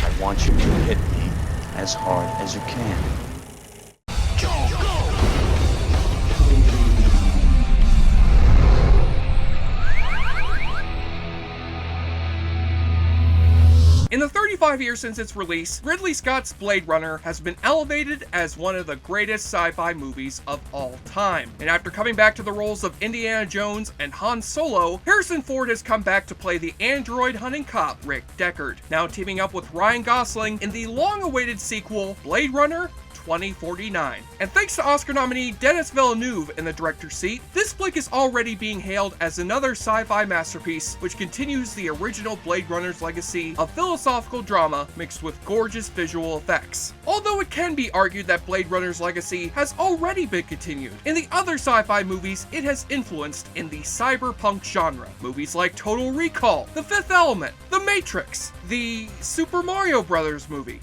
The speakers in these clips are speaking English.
I want you to hit me as hard as you can. In the 35 years since its release, Ridley Scott's Blade Runner has been elevated as one of the greatest sci-fi movies of all time. And after coming back to the roles of Indiana Jones and Han Solo, Harrison Ford has come back to play the android-hunting cop Rick Deckard, now teaming up with Ryan Gosling in the long-awaited sequel, Blade Runner 2049. And thanks to Oscar nominee Denis Villeneuve in the director's seat, this flick is already being hailed as another sci-fi masterpiece which continues the original Blade Runner's legacy of philosophical drama mixed with gorgeous visual effects. Although it can be argued that Blade Runner's legacy has already been continued in the other sci-fi movies it has influenced in the cyberpunk genre. Movies like Total Recall, The Fifth Element, The Matrix, the Super Mario Bros. Movie.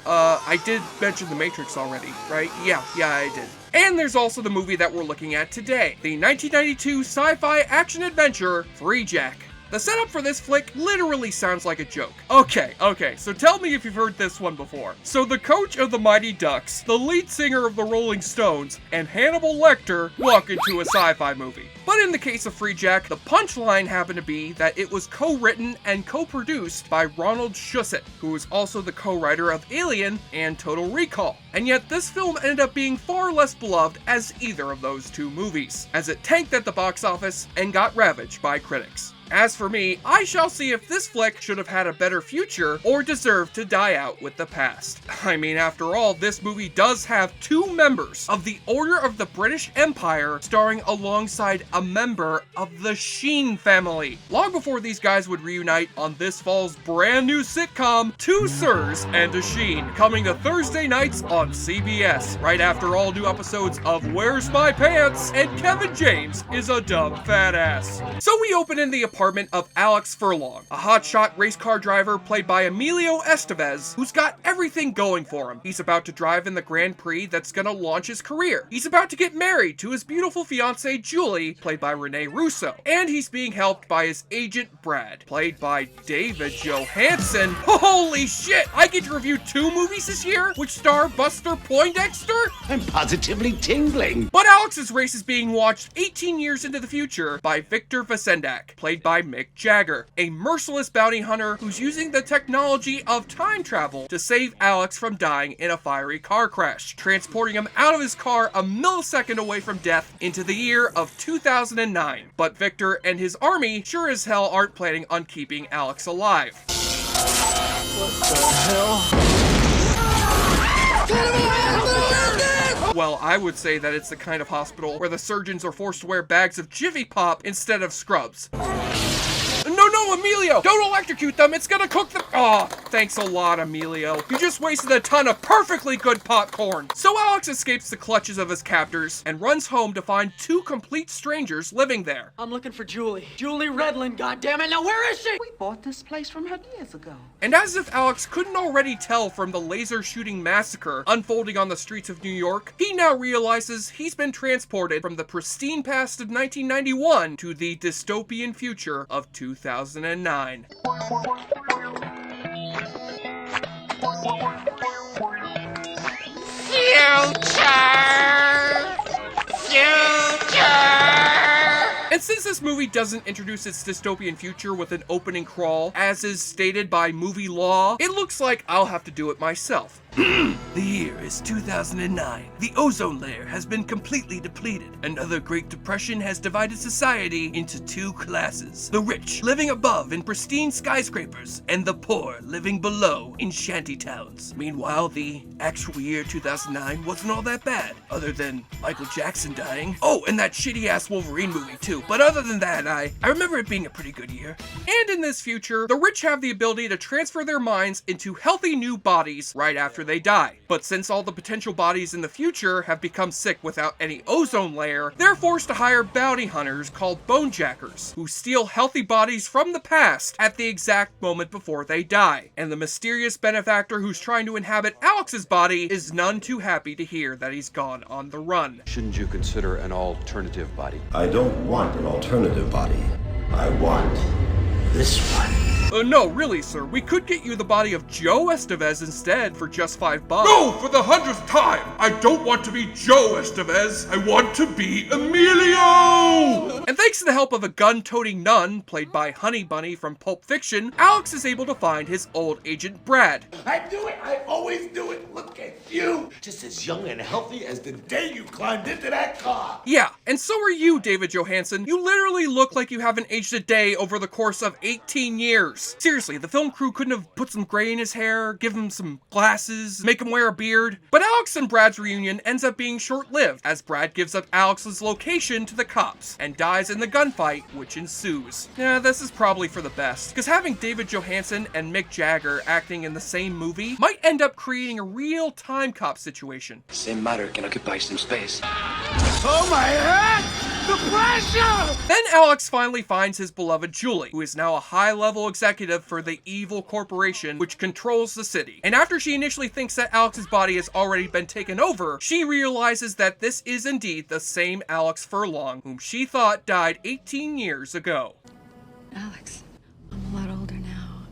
I did mention The Matrix already, right? Yeah, I did. And there's also the movie that we're looking at today, the 1992 sci-fi action-adventure, FREEJACK. The setup for this flick literally sounds like a joke. Okay, so tell me if you've heard this one before. So the coach of the Mighty Ducks, the lead singer of the Rolling Stones, and Hannibal Lecter walk into a sci-fi movie. But in the case of FREEJACK, the punchline happened to be that it was co-written and co-produced by Ronald Shusett, who was also the co-writer of Alien and Total Recall. And yet this film ended up being far less beloved as either of those two movies, as it tanked at the box office and got ravaged by critics. As for me, I shall see if this flick should have had a better future or deserved to die out with the past. I mean, after all, this movie does have two members of the Order of the British Empire starring alongside a member of the Sheen family. Long before these guys would reunite on this fall's brand new sitcom, Two Sirs and a Sheen, coming to Thursday nights on CBS, right after all new episodes of Where's My Pants and Kevin James is a Dumb Fat Ass. So we open in the apartment of Alex Furlong, a hotshot race car driver played by Emilio Estevez, who's got everything going for him. He's about to drive in the Grand Prix that's gonna launch his career. He's about to get married to his beautiful fiancée Julie, played by Rene Russo. And he's being helped by his agent Brad, played by David Johansen. Holy shit! I get to review two movies this year, which star Buster Poindexter? I'm positively tingling. But Alex's race is being watched 18 years into the future by Victor Vasendak, played by Mick Jagger, a merciless bounty hunter who's using the technology of time travel to save Alex from dying in a fiery car crash, transporting him out of his car a millisecond away from death into the year of 2009. But Victor and his army sure as hell aren't planning on keeping Alex alive. What the hell? Well, I would say that it's the kind of hospital where the surgeons are forced to wear bags of Jiffy Pop instead of scrubs. No, Emilio! Don't electrocute them! It's gonna cook them! Oh, thanks a lot, Emilio. You just wasted a ton of perfectly good popcorn. So Alex escapes the clutches of his captors and runs home to find two complete strangers living there. I'm looking for Julie. Julie Redland, goddammit! Now where is she? We bought this place from her years ago. And as if Alex couldn't already tell from the laser shooting massacre unfolding on the streets of New York, he now realizes he's been transported from the pristine past of 1991 to the dystopian future of 2009. And since this movie doesn't introduce its dystopian future with an opening crawl, as is stated by movie law, it looks like I'll have to do it myself. The year is 2009. The ozone layer has been completely depleted. Another Great Depression has divided society into two classes. The rich living above in pristine skyscrapers, and the poor living below in shanty towns. Meanwhile, the actual year 2009 wasn't all that bad, other than Michael Jackson dying. Oh, and that shitty-ass Wolverine movie too. But other than that, I remember it being a pretty good year. And in this future, the rich have the ability to transfer their minds into healthy new bodies right after they die. But since all the potential bodies in the future have become sick without any ozone layer, they're forced to hire bounty hunters called bonejackers, who steal healthy bodies from the past at the exact moment before they die. And the mysterious benefactor who's trying to inhabit Alex's body is none too happy to hear that he's gone on the run. Shouldn't you consider an alternative body? I don't want an alternative body. I want This one. No, really, sir. We could get you the body of Joe Estevez instead for just $5. No, for the 100th time! I don't want to be Joe Estevez. I want to be Emilio! And thanks to the help of a gun-toting nun, played by Honey Bunny from Pulp Fiction, Alex is able to find his old agent Brad. I do it. I always do it. Look at you. Just as young and healthy as the day you climbed into that car. Yeah, and so are you, David Johansen. You literally look like you haven't aged a day over the course of 18 years. Seriously, the film crew couldn't have put some gray in his hair, give him some glasses, make him wear a beard. But Alex and Brad's reunion ends up being short-lived, as Brad gives up Alex's location to the cops, and dies in the gunfight which ensues. Yeah, this is probably for the best, because having David Johansen and Mick Jagger acting in the same movie might end up creating a real time cop situation. Same matter can occupy some space. Oh my head! The pressure! Then Alex finally finds his beloved Julie, who is now a high-level executive for the evil corporation which controls the city. And after she initially thinks that Alex's body has already been taken over, she realizes that this is indeed the same Alex Furlong, whom she thought died 18 years ago. Alex, I'm a lot older now.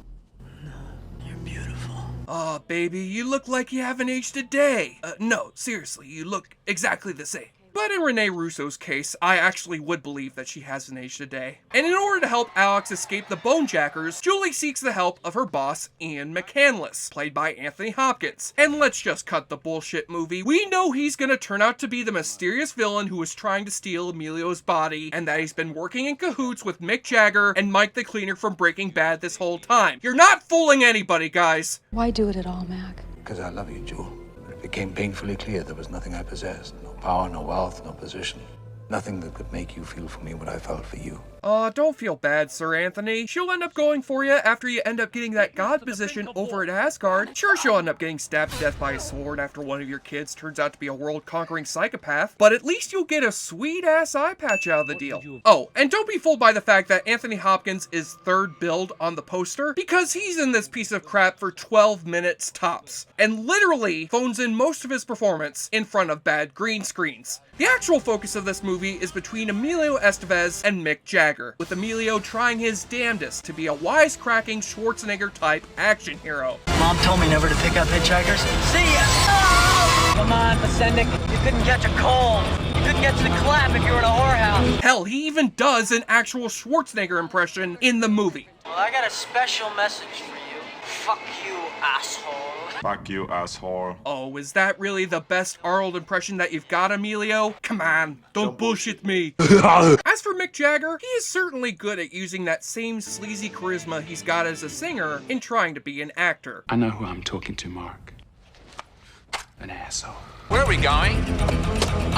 You're beautiful. Aw, baby, you look like you haven't aged a day. No, seriously, you look exactly the same. But in Rene Russo's case, I actually would believe that she hasn't aged a day. And in order to help Alex escape the bonejackers, Julie seeks the help of her boss, Ian McCandless, played by Anthony Hopkins. And let's just cut the bullshit movie. We know he's gonna turn out to be the mysterious villain who was trying to steal Emilio's body, and that he's been working in cahoots with Mick Jagger and Mike the Cleaner from Breaking Bad this whole time. You're not fooling anybody, guys. Why do it at all, Mac? Because I love you, Jewel. It became painfully clear there was nothing I possessed. No power, no wealth, no position. Nothing that could make you feel for me what I felt for you. Don't feel bad, Sir Anthony. She'll end up going for you after you end up getting that god position over at Asgard. Sure, she'll end up getting stabbed to death by a sword after one of your kids turns out to be a world-conquering psychopath, but at least you'll get a sweet-ass eye patch out of the deal. Oh, and don't be fooled by the fact that Anthony Hopkins is third billed on the poster, because he's in this piece of crap for 12 minutes tops, and literally phones in most of his performance in front of bad green screens. The actual focus of this movie is between Emilio Estevez and Mick Jagger, with Emilio trying his damnedest to be a wisecracking Schwarzenegger-type action hero. Mom told me never to pick up hitchhikers. See ya! Oh! Come on, Pasendik. You couldn't catch a cold. You couldn't get to the clap if you were in a whorehouse. Hell, he even does an actual Schwarzenegger impression in the movie. Well, I got a special message for you. Fuck you, asshole. Fuck you, asshole. Oh, is that really the best Arnold impression that you've got, Emilio? Come on, don't bullshit me. As for Mick Jagger, he is certainly good at using that same sleazy charisma he's got as a singer in trying to be an actor. I know who I'm talking to, Mark. An asshole. Where are we going?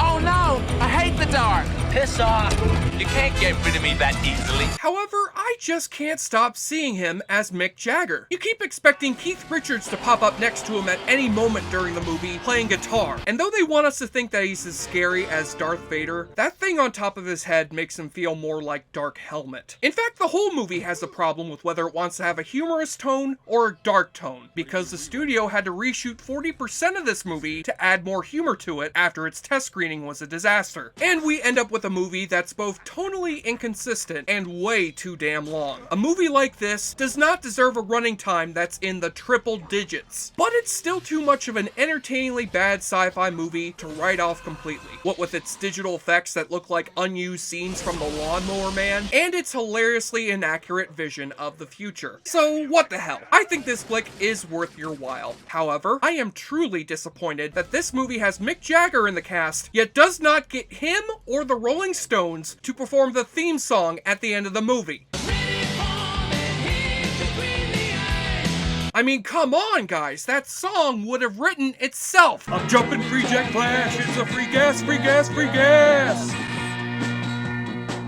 Oh no! I hate the dark! Piss off. You can't get rid of me that easily. However, I just can't stop seeing him as Mick Jagger. You keep expecting Keith Richards to pop up next to him at any moment during the movie playing guitar, and though they want us to think that he's as scary as Darth Vader, that thing on top of his head makes him feel more like Dark Helmet. In fact, the whole movie has a problem with whether it wants to have a humorous tone or a dark tone, because the studio had to reshoot 40% of this movie to add more humor to it after its test screening was a disaster. And we end up with a movie that's both tonally inconsistent and way too damn long. A movie like this does not deserve a running time that's in the triple digits, but it's still too much of an entertainingly bad sci-fi movie to write off completely. What with its digital effects that look like unused scenes from The Lawnmower Man, and its hilariously inaccurate vision of the future. So what the hell? I think this flick is worth your while. However, I am truly disappointed that this movie has Mick Jagger in the cast, yet does not get him or the Rolling Stones to perform the theme song at the end of the movie. I mean, come on, guys. That song would have written itself. I'm jumping FREEJACK Flash. It's a free gas, free gas, free gas.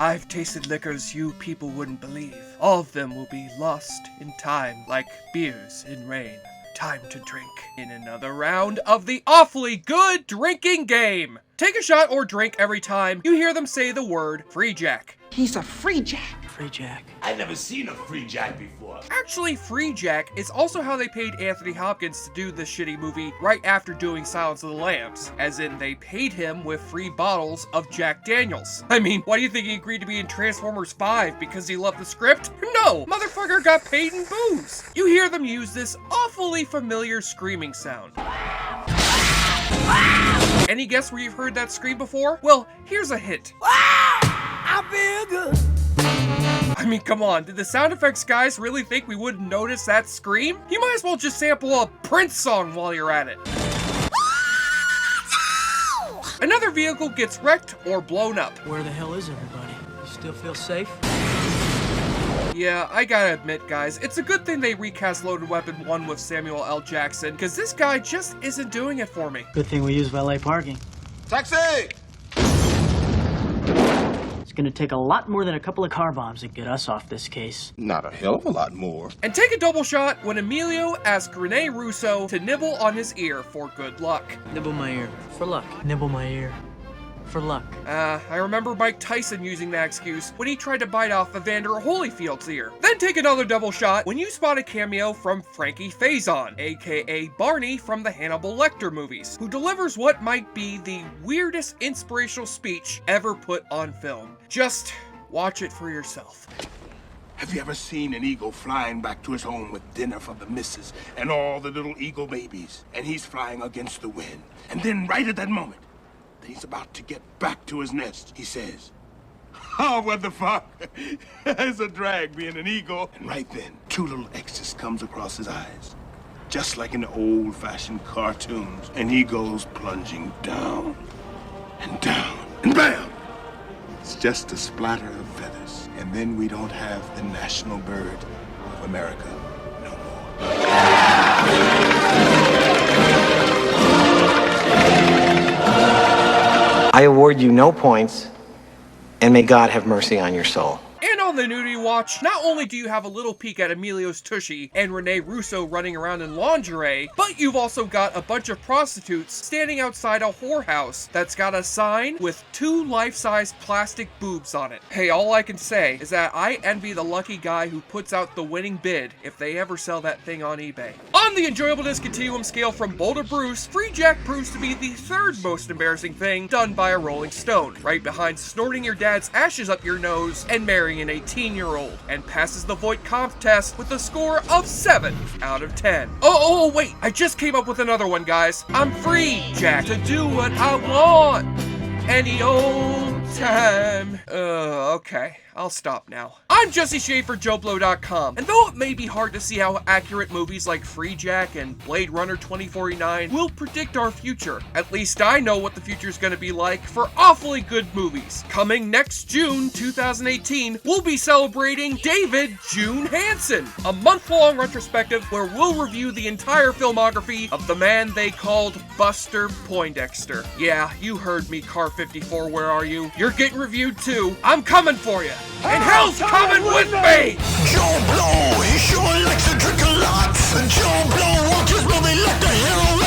I've tasted liquors you people wouldn't believe. All of them will be lost in time like beers in rain. Time to drink in another round of the awfully good drinking game. Take a shot or drink every time you hear them say the word FREEJACK. He's a FREEJACK. FREEJACK. I've never seen a free jack before. Actually, FREEJACK is also how they paid Anthony Hopkins to do this shitty movie right after doing Silence of the Lambs. As in, they paid him with free bottles of Jack Daniels. I mean, why do you think he agreed to be in Transformers 5? Because he loved the script? No! Motherfucker got paid in booze! You hear them use this awfully familiar screaming sound. Any guess where you've heard that scream before? Well, here's a hint. I feel good. I mean, come on, did the sound effects guys really think we wouldn't notice that scream? You might as well just sample a Prince song while you're at it. Another vehicle gets wrecked or blown up. Where the hell is everybody? You still feel safe? Yeah, I gotta admit, guys, it's a good thing they recast Loaded Weapon 1 with Samuel L. Jackson, because this guy just isn't doing it for me. Good thing we use valet parking. Taxi! It's gonna take a lot more than a couple of car bombs to get us off this case. Not a hell of a lot more. And take a double shot when Emilio asks Rene Russo to nibble on his ear for good luck. Nibble my ear. For luck. Nibble my ear. For luck. I remember Mike Tyson using that excuse when he tried to bite off Evander Holyfield's ear. Then take another double shot when you spot a cameo from Frankie Faison, aka Barney from the Hannibal Lecter movies, who delivers what might be the weirdest inspirational speech ever put on film. Just watch it for yourself. Have you ever seen an eagle flying back to his home with dinner for the missus and all the little eagle babies? And he's flying against the wind. And then right at that moment, he's about to get back to his nest, he says, "Oh, what the fuck? It's a drag being an eagle." And right then, two little X's comes across his eyes, just like in the old-fashioned cartoons. And he goes plunging down, and bam! It's just a splatter of feathers. And then we don't have the national bird of America no more. I award you no points, and may God have mercy on your soul. And on the nudity watch, not only do you have a little peek at Emilio's tushy and Rene Russo running around in lingerie, but you've also got a bunch of prostitutes standing outside a whorehouse that's got a sign with 2 life-size plastic boobs on it. Hey, all I can say is that I envy the lucky guy who puts out the winning bid if they ever sell that thing on eBay. On the enjoyableness continuum scale from Bull to Bruce, FREEJACK proves to be the 3rd most embarrassing thing done by a Rolling Stone, right behind snorting your dad's ashes up your nose and marrying an 18-year-old, and passes the Voight-Kampff test with a score of 7 out of 10. Oh, wait, I just came up with another one, guys. I'm FREEJACK to do what I want any old time. Okay, I'll stop now. I'm Jesse Shea for JoBlo.com, and though it may be hard to see how accurate movies like FREEJACK and Blade Runner 2049 will predict our future, at least I know what the future's gonna be like for awfully good movies. Coming next June 2018, we'll be celebrating David June Hansen, a month-long retrospective where we'll review the entire filmography of the man they called Buster Poindexter. Yeah, you heard me, Car 54, where are you? You're getting reviewed too. I'm coming for you. And hell's coming with me! JoBlo, he sure likes to drink a lot. JoBlo watches movie like the hero